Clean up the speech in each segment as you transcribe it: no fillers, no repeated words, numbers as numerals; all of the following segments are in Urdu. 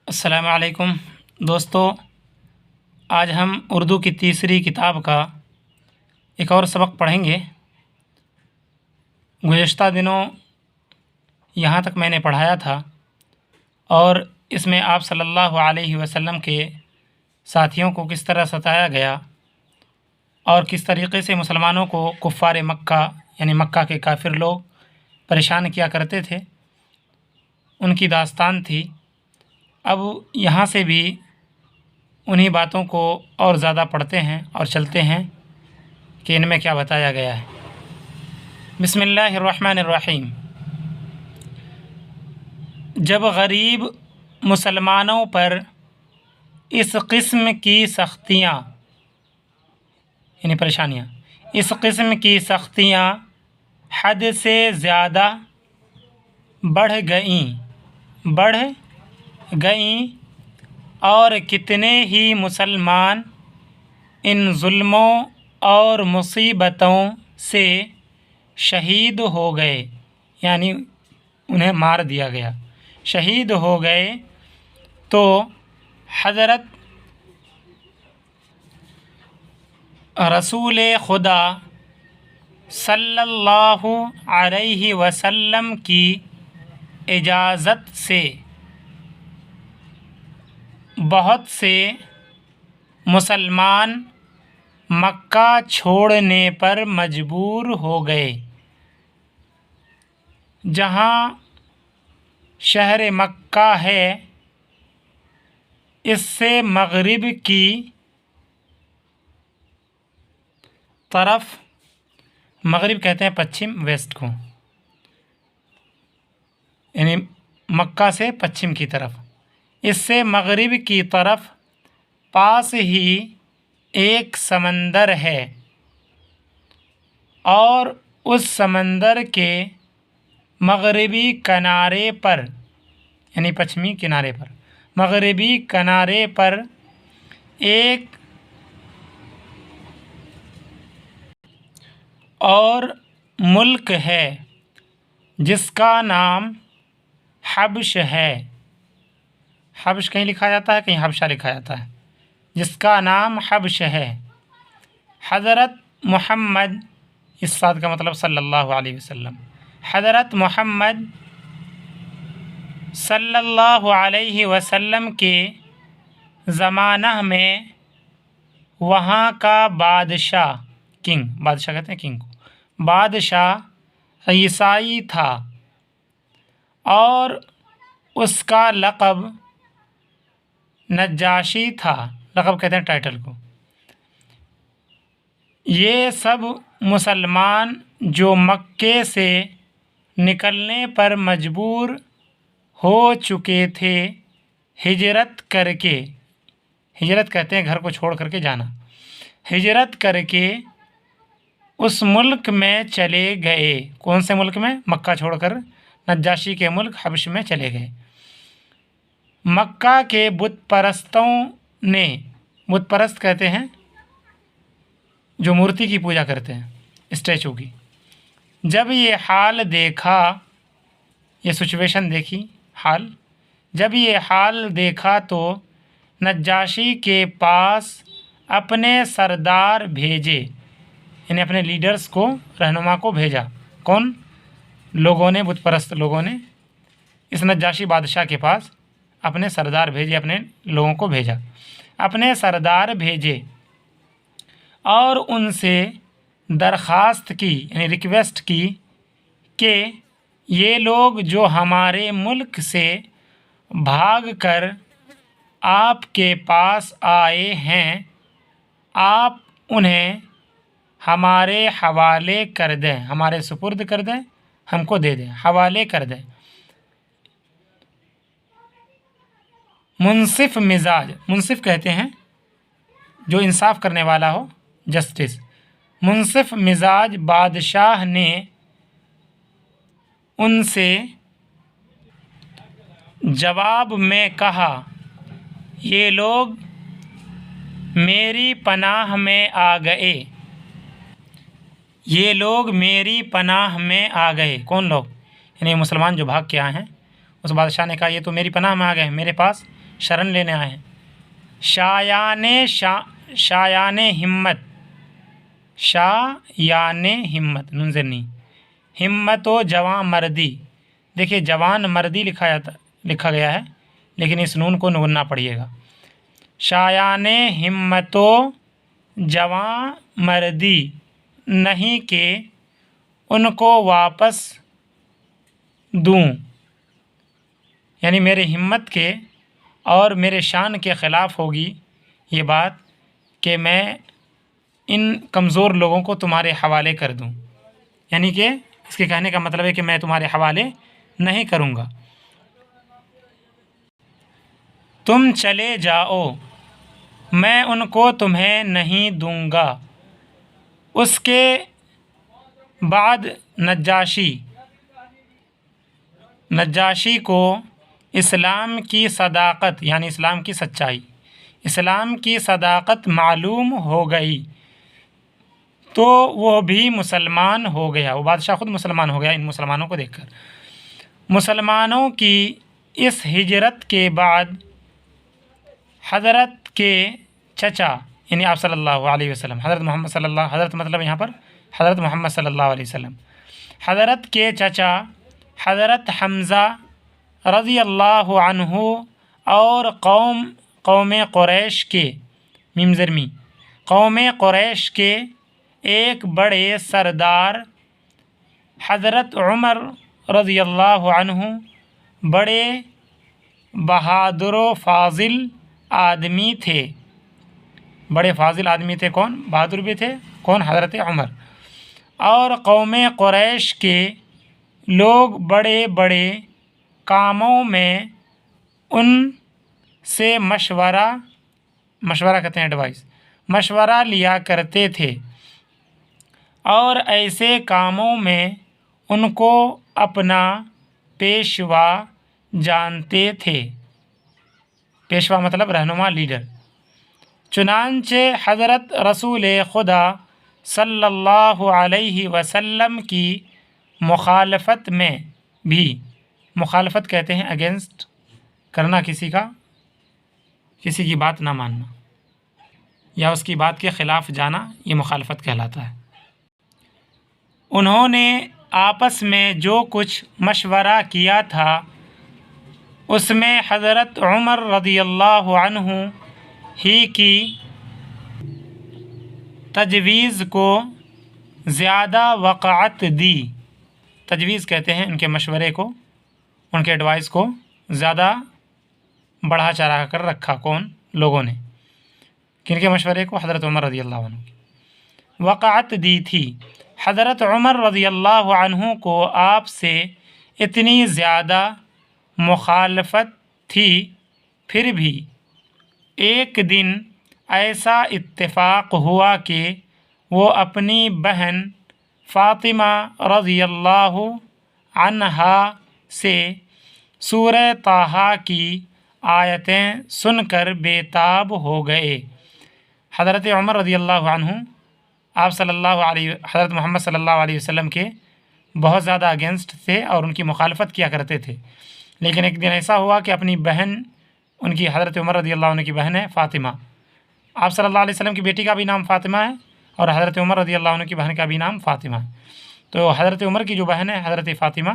السلام علیکم دوستو، آج ہم اردو کی تیسری کتاب کا ایک اور سبق پڑھیں گے۔ گزشتہ دنوں یہاں تک میں نے پڑھایا تھا اور اس میں آپ صلی اللہ علیہ وسلم کے ساتھیوں کو کس طرح ستایا گیا اور کس طریقے سے مسلمانوں کو کفار مکہ یعنی مکہ کے کافر لوگ پریشان کیا کرتے تھے، ان کی داستان تھی۔ اب یہاں سے بھی انہی باتوں کو اور زیادہ پڑھتے ہیں اور چلتے ہیں کہ ان میں کیا بتایا گیا ہے۔ بسم اللہ الرحمن الرحیم۔ جب غریب مسلمانوں پر اس قسم کی سختیاں یعنی پریشانیاں اس قسم کی سختیاں حد سے زیادہ بڑھ گئیں اور کتنے ہی مسلمان ان ظلموں اور مصیبتوں سے شہید ہو گئے، یعنی انہیں مار دیا گیا، شہید ہو گئے، تو حضرت رسول خدا صلی اللہ علیہ وسلم کی اجازت سے بہت سے مسلمان مکہ چھوڑنے پر مجبور ہو گئے۔ جہاں شہر مکہ ہے، اس سے مغرب کی طرف، مغرب کہتے ہیں پچھم، ویسٹ کو، یعنی مکہ سے پچھم کی طرف، اس سے مغرب کی طرف پاس ہی ایک سمندر ہے، اور اس سمندر کے مغربی کنارے پر یعنی پچھمی کنارے پر، مغربی کنارے پر ایک اور ملک ہے جس کا نام حبش ہے۔ حبش کہیں لکھا جاتا ہے، کہیں حبشہ لکھا جاتا ہے، جس کا نام حبش ہے۔ حضرت محمد، اس صاد کا مطلب صلی اللہ علیہ وسلم، حضرت محمد صلی اللہ علیہ وسلم کے زمانہ میں وہاں کا بادشاہ، بادشاہ کہتے ہیں کنگ کو، بادشاہ عیسائی تھا، اور اس کا لقب نجاشی تھا۔ لقب کہتے ہیں ٹائٹل کو۔ یہ سب مسلمان جو مکے سے نکلنے پر مجبور ہو چکے تھے، ہجرت کہتے ہیں گھر کو چھوڑ کر کے جانا، ہجرت کر کے اس ملک میں چلے گئے۔ کون سے ملک میں؟ مکہ چھوڑ کر نجاشی کے ملک حبش میں چلے گئے۔ مکہ کے بت پرستوں نے، بت پرست کہتے ہیں جو مورتی کی پوجا کرتے ہیں، اسٹیچو کی، جب یہ حال دیکھا، یہ سچویشن دیکھی، جب یہ حال دیکھا تو نجاشی کے پاس اپنے سردار بھیجے، یعنی اپنے لیڈرز کو، رہنما کو بھیجا۔ کون لوگوں نے؟ بت پرست لوگوں نے اس نجاشی بادشاہ کے پاس اپنے سردار بھیجے، اپنے لوگوں کو بھیجا، اپنے سردار بھیجے اور ان سے درخواست کی، یعنی ریکویسٹ کی کہ یہ لوگ جو ہمارے ملک سے بھاگ کر آپ کے پاس آئے ہیں، آپ انہیں ہمارے حوالے کر دیں، ہمارے سپرد کر دیں، ہم کو دے دیں، حوالے کر دیں۔ منصف مزاج، منصف کہتے ہیں جو انصاف کرنے والا ہو، جسٹس، منصف مزاج بادشاہ نے ان سے جواب میں کہا، یہ لوگ میری پناہ میں آ گئے، یہ لوگ میری پناہ میں آ گئے۔ کون لوگ؟ یعنی مسلمان جو بھاگ کے آئے ہیں، اس بادشاہ نے کہا یہ تو میری پناہ میں آ گئے، میرے پاس شرن لینے آئے ہیں. شایان ہمت، شایان ہمت نون زیر ہمت و جوان مردی. دیکھیے جوان مردی لکھا گیا ہے لیکن اس نون کو نگنا پڑھیے گا. شایان ہمت و جوان مردی نہیں کہ ان کو واپس دوں، یعنی میرے ہمت کے اور میرے شان کے خلاف ہوگی یہ بات کہ میں ان کمزور لوگوں کو تمہارے حوالے کر دوں. یعنی کہ اس کے کہنے کا مطلب ہے کہ میں تمہارے حوالے نہیں کروں گا. تم چلے جاؤ، میں ان کو تمہیں نہیں دوں گا. اس کے بعد نجاشی کو اسلام کی صداقت یعنی اسلام کی سچائی، اسلام کی صداقت معلوم ہو گئی تو وہ بھی مسلمان ہو گیا. وہ بادشاہ خود مسلمان ہو گیا ان مسلمانوں کو دیکھ کر. مسلمانوں کی اس ہجرت کے بعد حضرت کے چچا یعنی آپ صلی اللہ علیہ وسلم، حضرت مطلب یہاں پر حضرت محمد صلی اللہ علیہ وسلم، حضرت کے چچا حضرت حمزہ رضی اللہ عنہ اور قوم قریش کے قوم قریش کے ایک بڑے سردار حضرت عمر رضی اللہ عنہ بڑے بہادر و فاضل آدمی تھے. بڑے فاضل آدمی تھے کون؟ بہادر بھی تھے کون؟ حضرت عمر. اور قوم قریش کے لوگ بڑے بڑے کاموں میں ان سے مشورہ کہتے ہیں ایڈوائز، مشورہ لیا کرتے تھے اور ایسے کاموں میں ان کو اپنا پیشوا جانتے تھے. پیشوا مطلب رہنما، لیڈر. چنانچہ حضرت رسول خدا صلی اللہ علیہ وسلم کی مخالفت میں بھی، مخالفت کہتے ہیں اگینسٹ کرنا، کسی کی بات نہ ماننا یا اس کی بات کے خلاف جانا، یہ مخالفت کہلاتا ہے. انہوں نے آپس میں جو کچھ مشورہ کیا تھا اس میں حضرت عمر رضی اللہ عنہ ہی کی تجویز کو زیادہ وقعت دی. تجویز کہتے ہیں ان کے مشورے کو، ان کے ایڈوائز کو زیادہ بڑھا چڑھا کر رکھا. کون؟ لوگوں نے. کن کے مشورے کو؟ حضرت عمر رضی اللہ عنہ کی وقعت دی تھی. حضرت عمر رضی اللہ عنہ کو آپ سے اتنی زیادہ مخالفت تھی، پھر بھی ایک دن ایسا اتفاق ہوا کہ وہ اپنی بہن فاطمہ رضی اللہ عنہا سے سورہ طٰہٰ کی آیتیں سن کر بے تاب ہو گئے. حضرت عمر رضی اللہ عنہ حضرت محمد صلی اللہ علیہ وسلم کے بہت زیادہ اگینسٹ تھے اور ان کی مخالفت کیا کرتے تھے. لیکن ایک دن ایسا ہوا کہ اپنی بہن، ان کی حضرت عمر رضی اللہ عنہ کی بہن ہے فاطمہ، آپ صلی اللہ علیہ وسلم کی بیٹی کا بھی نام فاطمہ ہے اور حضرت عمر رضی اللہ عنہ کی بہن کا بھی نام فاطمہ ہے. تو حضرت عمر کی جو بہن ہے حضرت فاطمہ،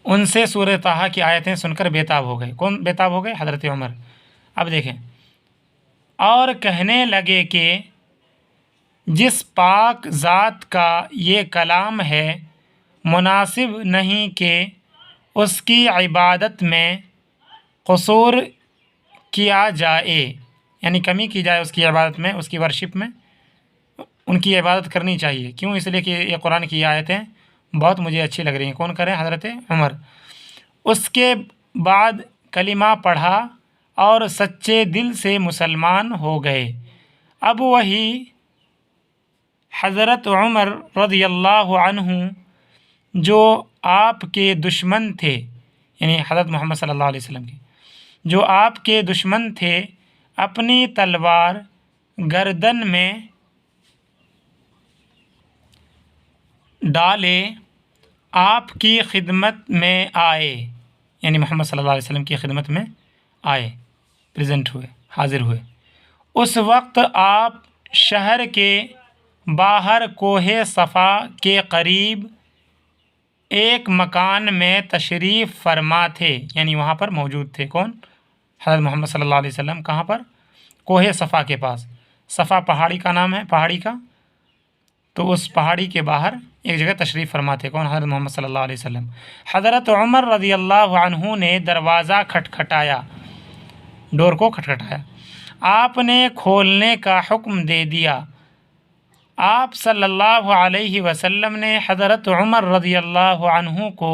ان سے سورہ طٰہٰ کی آیتیں سن کر بے تاب ہو گئے. کون بے تاب ہو گئے؟ حضرت عمر. اب دیکھیں، اور کہنے لگے کہ جس پاک ذات کا یہ کلام ہے مناسب نہیں کہ اس کی عبادت میں قصور کیا جائے، یعنی کمی کی جائے اس کی عبادت میں، اس کی ورشپ میں. ان کی عبادت کرنی چاہیے. کیوں؟ اس لیے کہ یہ قرآن کی آیتیں بہت مجھے اچھی لگ رہی ہیں. کون کریں؟ حضرت عمر. اس کے بعد کلمہ پڑھا اور سچے دل سے مسلمان ہو گئے. اب وہی حضرت عمر رضی اللہ عنہ جو آپ کے دشمن تھے، یعنی حضرت محمد صلی اللہ علیہ وسلم کے جو آپ کے دشمن تھے، اپنی تلوار گردن میں ڈالے آپ کی خدمت میں آئے. یعنی محمد صلی اللہ علیہ وسلم کی خدمت میں آئے، پریزنٹ ہوئے، حاضر ہوئے۔ اس وقت آپ شہر کے باہر کوہ صفا کے قریب ایک مکان میں تشریف فرما تھے، یعنی وہاں پر موجود تھے۔ کون؟ حضرت محمد صلی اللہ علیہ وسلم۔ کہاں پر؟ کوہ صفا کے پاس۔ صفا پہاڑی کا نام ہے، پہاڑی کا، تو اس پہاڑی کے باہر ایک جگہ تشریف فرما تھے۔ کون؟ حضرت محمد صلی اللہ علیہ وسلم۔ حضرت عمر رضی اللہ عنہ نے دروازہ کھٹکھٹایا، ڈور کو کھٹکھٹایا۔ آپ نے کھولنے کا حکم دے دیا۔ آپ صلی اللہ علیہ وسلم نے حضرت عمر رضی اللہ عنہ کو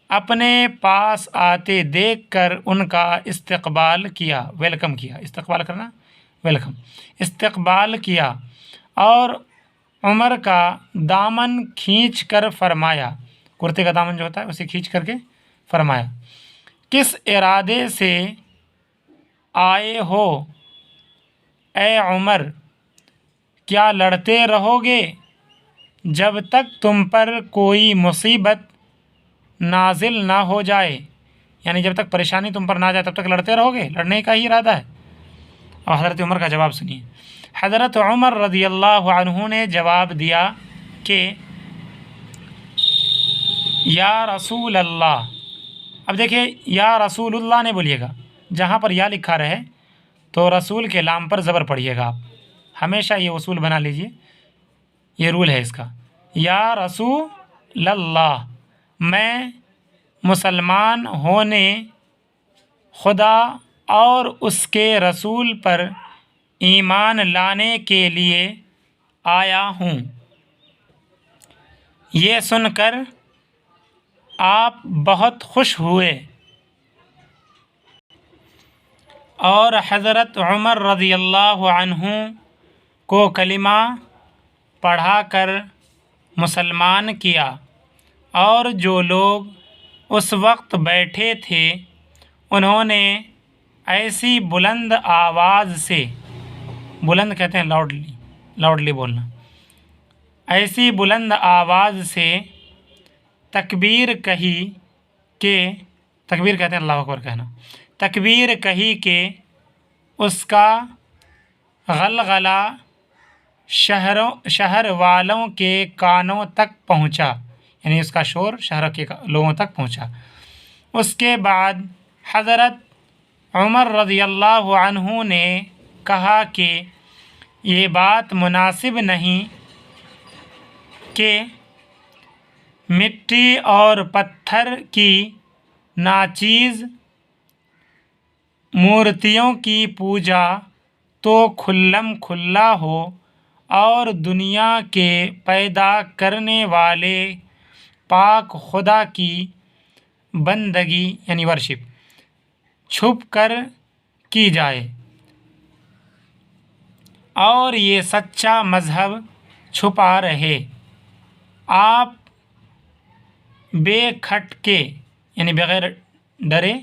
اپنے پاس آتے دیکھ کر ان کا استقبال کیا، ویلکم کیا۔ استقبال کرنا، ویلکم، استقبال کیا، اور عمر کا دامن کھینچ کر فرمایا، کرتے کا دامن جو ہوتا ہے اسے کھینچ کر کے فرمایا، کس ارادے سے آئے ہو اے عمر؟ کیا لڑتے رہو گے جب تک تم پر کوئی مصیبت نازل نہ ہو جائے؟ یعنی جب تک پریشانی تم پر نہ جائے تب تک لڑتے رہو گے، لڑنے کا ہی ارادہ ہے۔ اور حضرت عمر کا جواب سنیے۔ حضرت عمر رضی اللہ عنہ نے جواب دیا کہ یا رسول اللہ۔ اب دیکھیے، یا رسول اللہ نہیں بولیے گا، جہاں پر یا لکھا رہے تو رسول کے لام پر زبر پڑھیے گا۔ آپ ہمیشہ یہ اصول بنا لیجئے، یہ رول ہے اس کا۔ یا رسول اللہ، میں مسلمان ہونے خدا اور اس کے رسول پر ایمان لانے کے لیے آیا ہوں۔ یہ سن کر آپ بہت خوش ہوئے اور حضرت عمر رضی اللہ عنہ کو کلمہ پڑھا کر مسلمان کیا، اور جو لوگ اس وقت بیٹھے تھے انہوں نے ایسی بلند آواز سے، بلند کہتے ہیں لاؤڈلی بولنا، ایسی بلند آواز سے تکبیر کہی کہ، تکبیر کہتے ہیں اللہ اکبر کہنا، تکبیر کہی کہ اس کا غلغلہ شہر والوں کے کانوں تک پہنچا، یعنی اس کا شور شہر کے لوگوں تک پہنچا۔ اس کے بعد حضرت عمر رضی اللہ عنہ نے کہا کہ یہ بات مناسب نہیں کہ مٹی اور پتھر کی ناچیز مورتیوں کی پوجا تو کھلم کھلا ہو، اور دنیا کے پیدا کرنے والے پاک خدا کی بندگی یعنی ورشپ چھپ کر کی جائے، اور یہ سچا مذہب چھپا رہے۔ آپ بے کھٹکے یعنی بغیر ڈرے،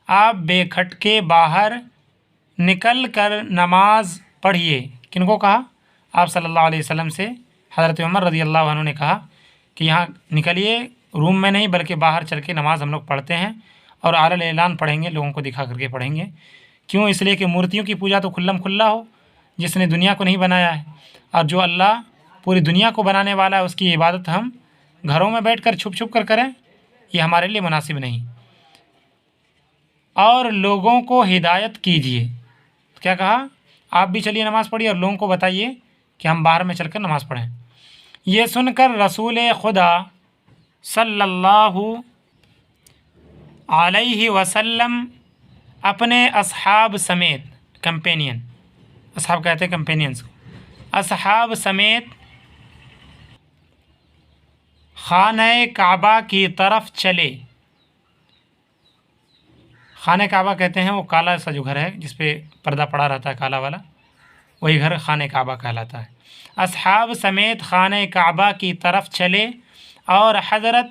آپ بے کھٹکے باہر نکل کر نماز پڑھیے۔ کن کو کہا؟ آپ صلی اللہ علیہ وسلم سے حضرت عمر رضی اللہ عنہ نے کہا کہ یہاں نکلیے، روم میں نہیں بلکہ باہر چل کے نماز ہم لوگ پڑھتے ہیں، اور اعلی اعلان پڑھیں گے، لوگوں کو دکھا کر کے پڑھیں گے۔ کیوں؟ اس لیے کہ مورتیوں کی پوجا تو کھلم کھلا ہو، جس نے دنیا کو نہیں بنایا ہے، اور جو اللہ پوری دنیا کو بنانے والا ہے اس کی عبادت ہم گھروں میں بیٹھ کر چھپ چھپ کر کریں، یہ ہمارے لیے مناسب نہیں۔ اور لوگوں کو ہدایت کیجیے، کیا کہا؟ آپ بھی چلیے نماز پڑھیے اور لوگوں کو بتائیے کہ ہم باہر میں چل کر نماز پڑھیں۔ یہ سن کر رسول خدا صلی اللہ علیہ وسلم اپنے اصحاب سمیت، کمپینین، اصحاب کہتے ہیں کمپینینز کو، اصحاب سمیت خانہ کعبہ کی طرف چلے۔ خانہ کعبہ کہتے ہیں وہ کالا سا جو گھر ہے جس پہ پردہ پڑا رہتا ہے کالا والا، وہی گھر خانہ کعبہ کہلاتا ہے۔ اصحاب سمیت خانہ کعبہ کی طرف چلے، اور حضرت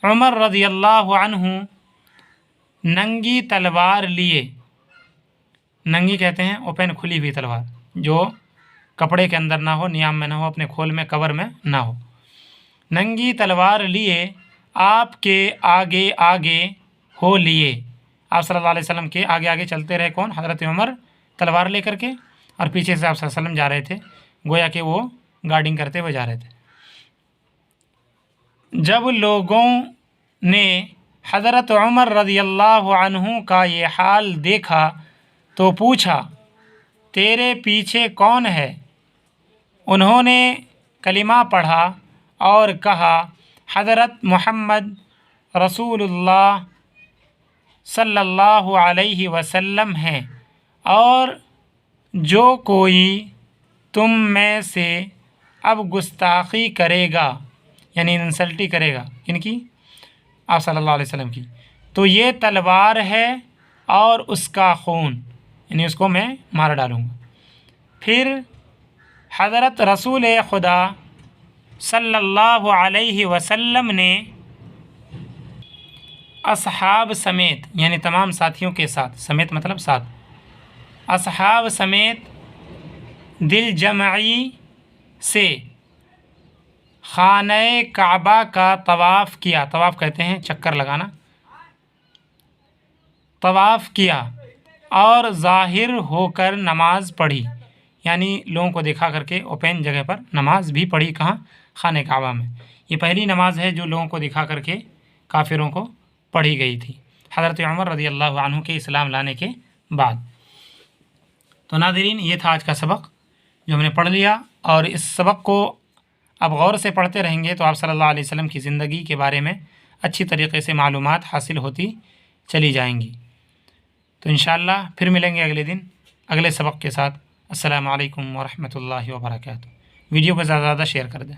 عمر رضی اللہ عنہ ننگی تلوار لیے۔ ننگی کہتے ہیں اوپن، کھلی ہوئی تلوار، جو کپڑے کے اندر نہ ہو، نیام میں نہ ہو، اپنے کھول میں، کور میں نہ ہو۔ ننگی تلوار لیے آپ کے آگے آگے ہو لیے، آپ صلی اللہ علیہ وسلم کے آگے آگے چلتے رہے کون؟ حضرت عمر تلوار لے کر کے، اور پیچھے سے آپ صلی اللہ علیہ وسلم جا رہے تھے، گویا کہ وہ گارڈنگ کرتے ہوئے جا رہے تھے۔ جب لوگوں نے حضرت عمر رضی اللہ عنہ کا یہ حال دیکھا تو پوچھا تیرے پیچھے کون ہے؟ انہوں نے کلمہ پڑھا اور کہا حضرت محمد رسول اللہ صلی اللہ علیہ وسلم ہیں، اور جو کوئی تم میں سے اب گستاخی کرے گا، یعنی انسلٹی کرے گا، ان کی؟ آپ صلی اللہ علیہ وسلم کی، تو یہ تلوار ہے اور اس کا خون، یعنی اس کو میں مار ڈالوں گا۔ پھر حضرت رسول خدا صلی اللہ علیہ وسلم نے اصحاب سمیت، یعنی تمام ساتھیوں کے ساتھ، سمیت مطلب ساتھ، اصحاب سمیت دل جمعی سے خانہ کعبہ کا طواف کیا، طواف کہتے ہیں چکر لگانا، طواف کیا اور ظاہر ہو کر نماز پڑھی، یعنی لوگوں کو دکھا کر کے اوپن جگہ پر نماز بھی پڑھی، کہاں؟ خانہ کعبہ میں۔ یہ پہلی نماز ہے جو لوگوں کو دکھا کر کے کافروں کو پڑھی گئی تھی حضرت عمر رضی اللہ عنہ کے اسلام لانے کے بعد۔ تو ناظرین، یہ تھا آج کا سبق جو ہم نے پڑھ لیا، اور اس سبق کو اب غور سے پڑھتے رہیں گے تو آپ صلی اللہ علیہ وسلم کی زندگی کے بارے میں اچھی طریقے سے معلومات حاصل ہوتی چلی جائیں گی۔ تو انشاءاللہ پھر ملیں گے اگلے دن اگلے سبق کے ساتھ۔ السلام علیکم ورحمۃ اللہ وبرکاتہ۔ ویڈیو کو زیادہ سے زیادہ شیئر کر دیں۔